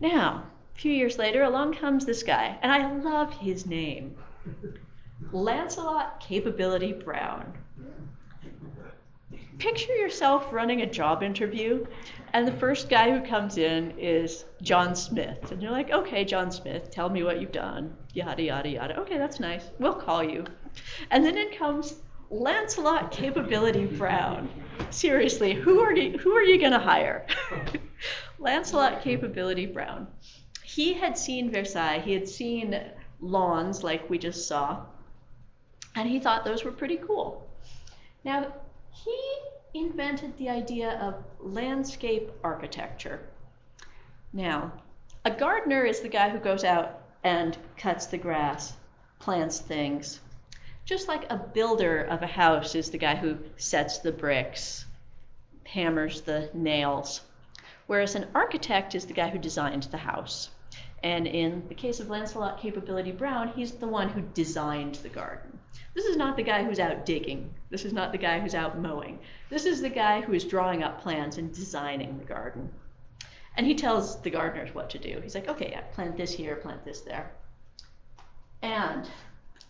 Now, a few years later, along comes this guy, and I love his name, Lancelot Capability Brown. Picture yourself running a job interview, and the first guy who comes in is John Smith. And you're like, okay, John Smith, tell me what you've done, yada, yada, yada. Okay, that's nice. We'll call you. And then in comes Lancelot Capability Brown. Seriously, who are you going to hire? Lancelot Capability Brown. He had seen Versailles. He had seen lawns like we just saw, and he thought those were pretty cool. Now, he invented the idea of landscape architecture. Now, a gardener is the guy who goes out and cuts the grass, plants things. Just like a builder of a house is the guy who sets the bricks, hammers the nails, whereas an architect is the guy who designed the house. And in the case of Lancelot Capability Brown, he's the one who designed the garden. This is not the guy who's out digging. This is not the guy who's out mowing. This is the guy who is drawing up plans and designing the garden. And he tells the gardeners what to do. He's like, okay, yeah, plant this here, plant this there. And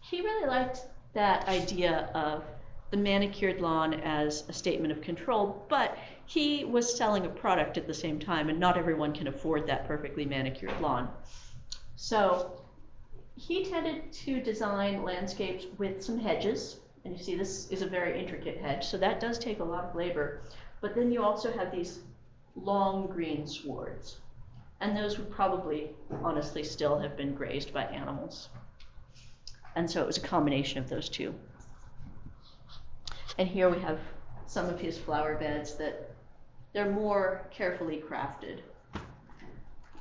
he really liked that idea of the manicured lawn as a statement of control, but he was selling a product at the same time, and not everyone can afford that perfectly manicured lawn. So he tended to design landscapes with some hedges, and you see this is a very intricate hedge, so that does take a lot of labor. But then you also have these long green swords, and those would probably honestly still have been grazed by animals. And so it was a combination of those two. And here we have some of his flower beds that they're more carefully crafted.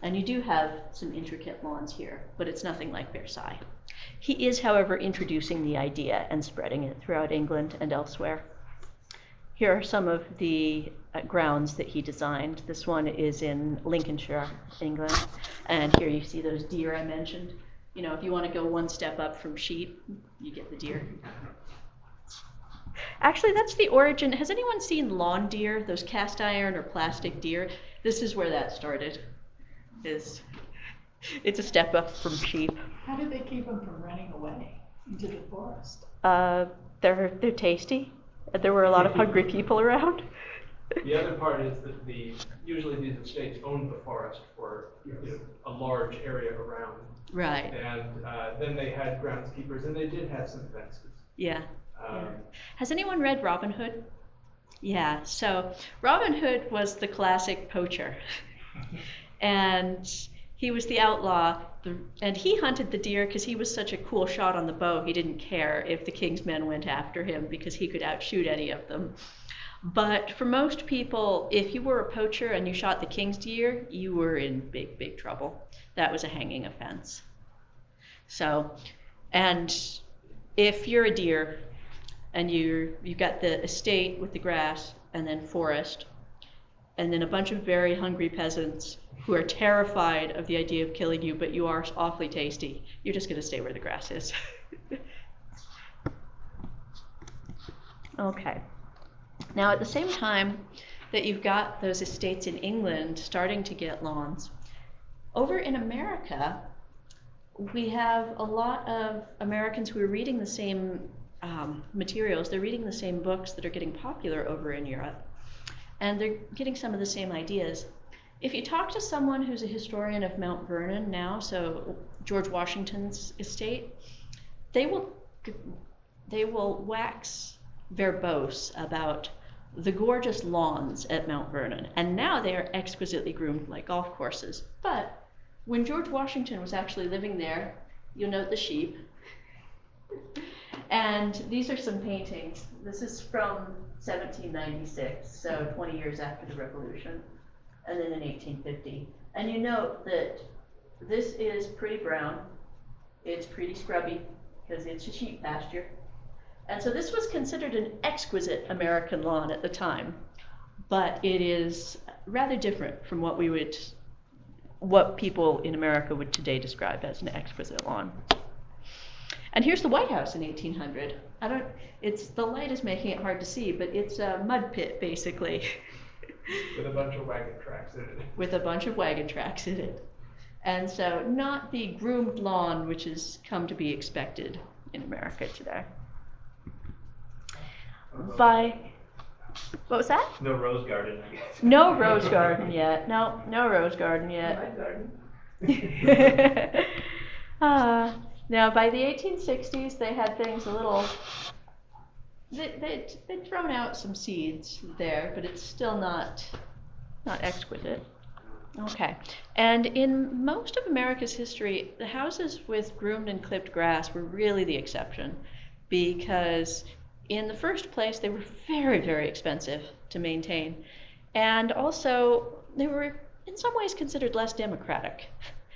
And you do have some intricate lawns here, but it's nothing like Versailles. He is, however, introducing the idea and spreading it throughout England and elsewhere. Here are some of the grounds that he designed. This one is in Lincolnshire, England. And here you see those deer I mentioned. You know, if you want to go one step up from sheep, you get the deer. Actually, that's the origin. Has anyone seen lawn deer, those cast iron or plastic deer? This is where that started. It's a step up from sheep. How do they keep them from running away into the forest? They're tasty. There were a lot of hungry people around. The other part is that usually these estates owned the forest for a large area around. Right. And then they had groundskeepers, and they did have some fences. Yeah. Has anyone read Robin Hood? Yeah, so Robin Hood was the classic poacher. And he was the outlaw, and he hunted the deer because he was such a cool shot on the bow. He didn't care if the king's men went after him because he could outshoot any of them. But for most people, if you were a poacher and you shot the king's deer, you were in big, big trouble. That was a hanging offense. So, and if you're a deer and you've got the estate with the grass and then forest, and then a bunch of very hungry peasants who are terrified of the idea of killing you, but you are awfully tasty, you're just going to stay where the grass is. Okay. Now, at the same time that you've got those estates in England starting to get lawns, over in America, we have a lot of Americans who are reading the same materials. They're reading the same books that are getting popular over in Europe, and they're getting some of the same ideas. If you talk to someone who's a historian of Mount Vernon now, so George Washington's estate, they will wax verbose about the gorgeous lawns at Mount Vernon, and now they are exquisitely groomed like golf courses. But when George Washington was actually living there, you'll note the sheep. And these are some paintings. This is from 1796, so 20 years after the Revolution, and then in 1850. And you note that this is pretty brown. It's pretty scrubby because it's a sheep pasture. And so this was considered an exquisite American lawn at the time, but it is rather different from what people in America would today describe as an exquisite lawn. And here's the White House in 1800. The light is making it hard to see, but it's a mud pit, basically. With a bunch of wagon tracks in it. With a bunch of wagon tracks in it. And so not the groomed lawn which has come to be expected in America today. What was that? No rose garden, I guess. No rose garden yet. No rose garden yet. My garden. Now, by the 1860s, they had things a little. They'd thrown out some seeds there, but it's still not exquisite. Okay, and in most of America's history, the houses with groomed and clipped grass were really the exception, because in the first place, they were very, very expensive to maintain, and also they were in some ways considered less democratic,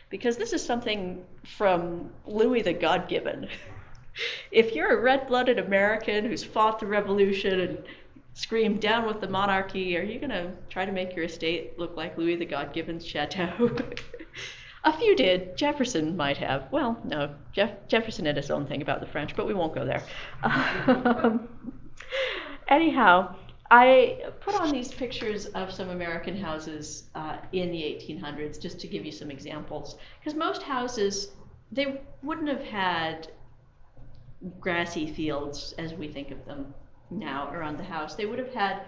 because this is something from Louis the God-given. If you're a red-blooded American who's fought the Revolution and screamed down with the monarchy, are you going to try to make your estate look like Louis the God-given's chateau? A few did. Jefferson might have. Well, no, Jefferson had his own thing about the French, but we won't go there. Anyhow, I put on these pictures of some American houses in the 1800s just to give you some examples. Because most houses, they wouldn't have had grassy fields as we think of them now around the house. They would have had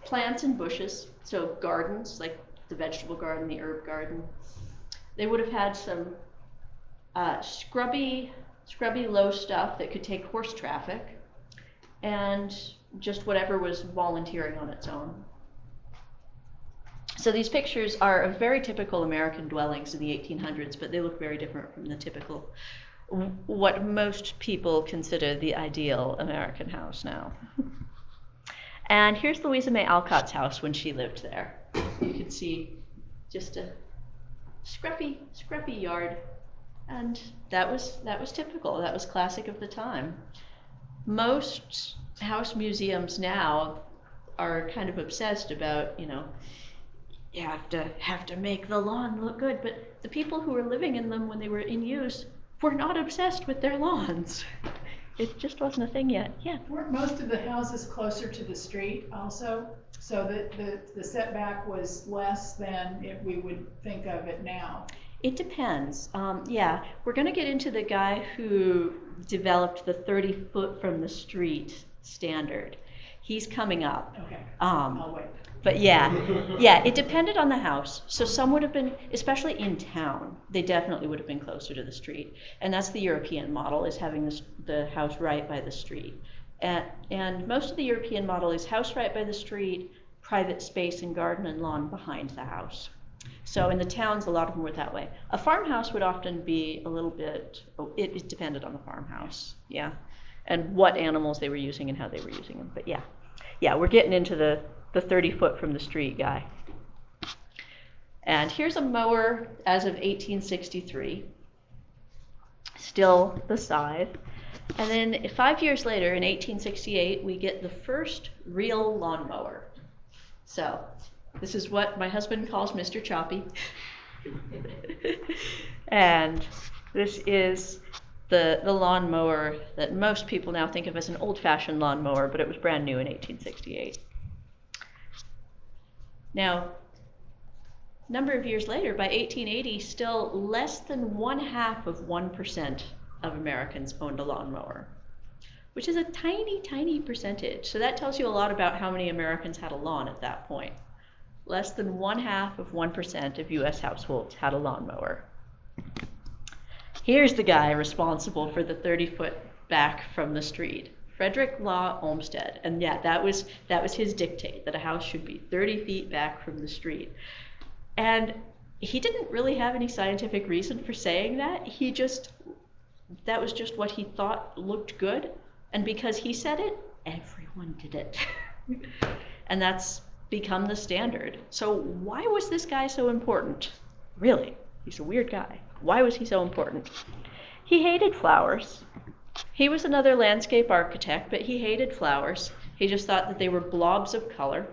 plants and bushes, so gardens, like the vegetable garden, the herb garden. They would have had some scrubby low stuff that could take horse traffic, and just whatever was volunteering on its own. So these pictures are of very typical American dwellings in the 1800s, but they look very different from the typical, what most people consider the ideal American house now. And here's Louisa May Alcott's house when she lived there. You can see just a scruffy yard, and that was typical. That was classic of the time. Most house museums now are kind of obsessed about, you have to make the lawn look good, but the people who were living in them when they were in use were not obsessed with their lawns. It just wasn't a thing yet. Yeah. Weren't most of the houses closer to the street also? So that the setback was less than we would think of it now? It depends. Yeah, we're going to get into the guy who developed the 30-foot from the street standard. He's coming up. Okay, I'll wait. But yeah, it depended on the house. So some would have been, especially in town, they definitely would have been closer to the street. And that's the European model, is having the house right by the street. And most of the European model is house right by the street, private space and garden and lawn behind the house. So in the towns, a lot of them were that way. A farmhouse would often be a little bit, it depended on the farmhouse, yeah. And what animals they were using and how they were using them. But yeah, we're getting into the 30-foot from the street guy. And here's a mower as of 1863, still the scythe. And then 5 years later, in 1868, we get the first real lawnmower. So this is what my husband calls Mr. Choppy. And this is the lawnmower that most people now think of as an old-fashioned lawnmower, but it was brand new in 1868. Now, a number of years later, by 1880, still less than 1/2% of Americans owned a lawnmower, which is a tiny, tiny percentage. So that tells you a lot about how many Americans had a lawn at that point. Less than 1/2% of U.S. households had a lawnmower. Here's the guy responsible for the 30-foot back from the street. Frederick Law Olmsted, and yeah, that was his dictate, that a house should be 30 feet back from the street. And he didn't really have any scientific reason for saying that. That was just what he thought looked good, and because he said it, everyone did it. And that's become the standard. So why was this guy so important? Really, he's a weird guy. Why was he so important? He hated flowers. He was another landscape architect, but he hated flowers. He just thought that they were blobs of color.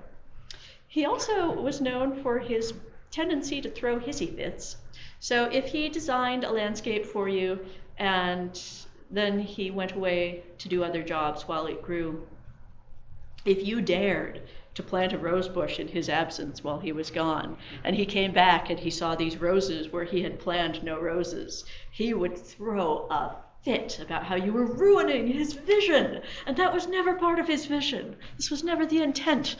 He also was known for his tendency to throw hissy fits. So if he designed a landscape for you and then he went away to do other jobs while it grew, if you dared to plant a rose bush in his absence while he was gone, and he came back and he saw these roses where he had planned no roses, he would throw a fit about how you were ruining his vision, and that was never part of his vision. This was never the intent.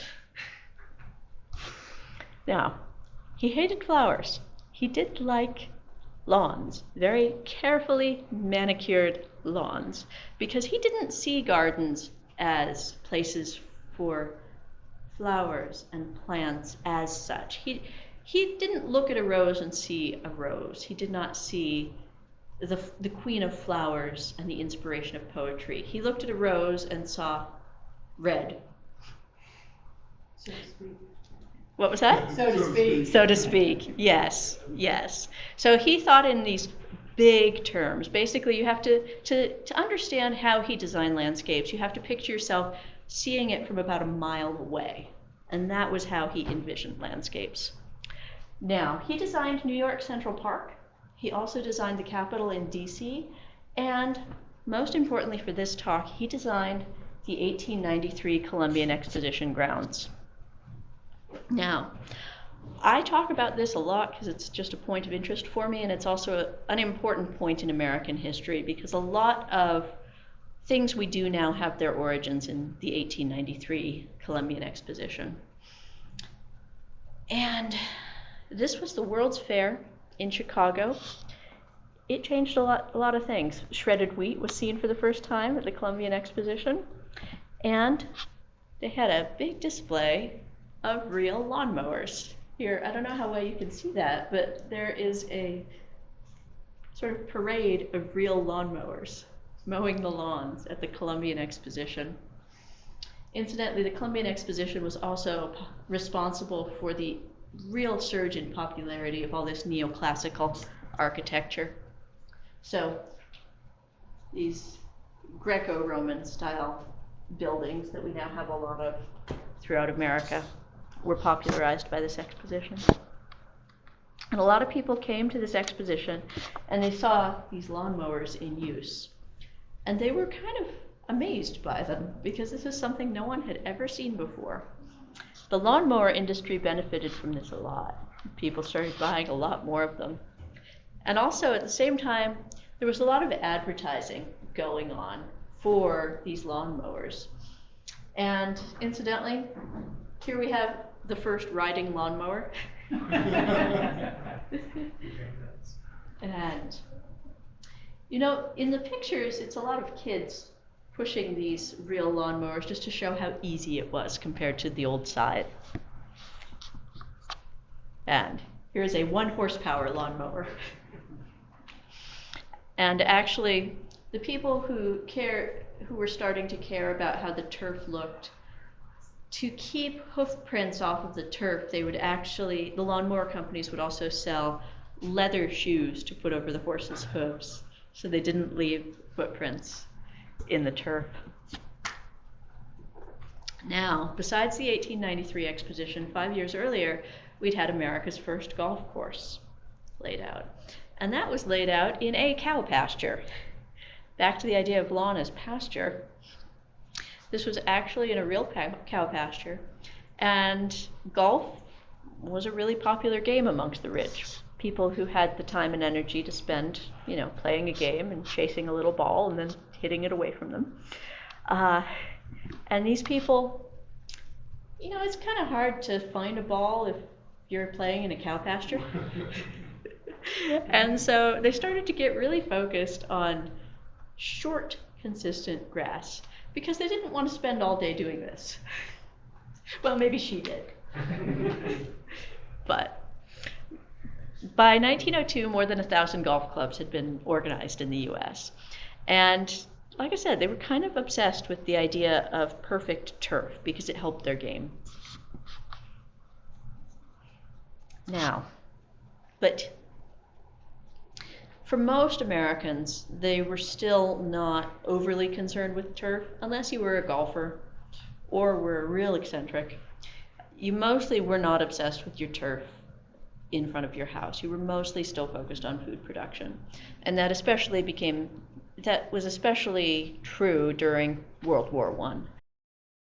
Now, he hated flowers. He did like lawns, very carefully manicured lawns, because he didn't see gardens as places for flowers and plants as such. He didn't look at a rose and see a rose. He did not see the queen of flowers and the inspiration of poetry. He looked at a rose and saw red. So to speak. What was that? So to speak. So to speak, yes, yes. So he thought in these big terms. Basically, you have to understand how he designed landscapes, you have to picture yourself seeing it from about a mile away. And that was how he envisioned landscapes. Now, he designed New York Central Park. He also designed the Capitol in DC. And most importantly for this talk, he designed the 1893 Columbian Exposition grounds. Now, I talk about this a lot because it's just a point of interest for me, and it's also an important point in American history because a lot of things we do now have their origins in the 1893 Columbian Exposition. And this was the World's Fair in Chicago. It changed a lot of things. Shredded wheat was seen for the first time at the Columbian Exposition, and they had a big display of real lawnmowers. Here, I don't know how well you can see that, but there is a sort of parade of real lawnmowers mowing the lawns at the Columbian Exposition. Incidentally, the Columbian Exposition was also responsible for the real surge in popularity of all this neoclassical architecture. So these Greco-Roman style buildings that we now have a lot of throughout America were popularized by this exposition. And a lot of people came to this exposition and they saw these lawnmowers in use. And they were kind of amazed by them because this is something no one had ever seen before. The lawnmower industry benefited from this a lot. People started buying a lot more of them. And also at the same time, there was a lot of advertising going on for these lawnmowers. And incidentally, here we have the first riding lawnmower. And, you know, in the pictures, it's a lot of kids pushing these real lawnmowers just to show how easy it was compared to the old scythe. And here's a 1 horsepower lawnmower. And actually, the people who were starting to care about how the turf looked, to keep hoof prints off of the turf, the lawnmower companies would also sell leather shoes to put over the horse's hooves, so they didn't leave footprints in the turf. Now, besides the 1893 exposition, 5 years earlier, we'd had America's first golf course laid out. And that was laid out in a cow pasture. Back to the idea of lawn as pasture. This was actually in a real cow pasture, and golf was a really popular game amongst the rich. People who had the time and energy to spend, you know, playing a game and chasing a little ball and then hitting it away from them. And these people, you know, it's kind of hard to find a ball if you're playing in a cow pasture. And so they started to get really focused on short, consistent grass, because they didn't want to spend all day doing this. Well, maybe she did. But by 1902, more than 1,000 golf clubs had been organized in the US. And like I said, they were kind of obsessed with the idea of perfect turf because it helped their game. Now, but for most Americans, they were still not overly concerned with turf, unless you were a golfer or were a real eccentric. You mostly were not obsessed with your turf in front of your house. You were mostly still focused on food production. And that was especially true during World War I.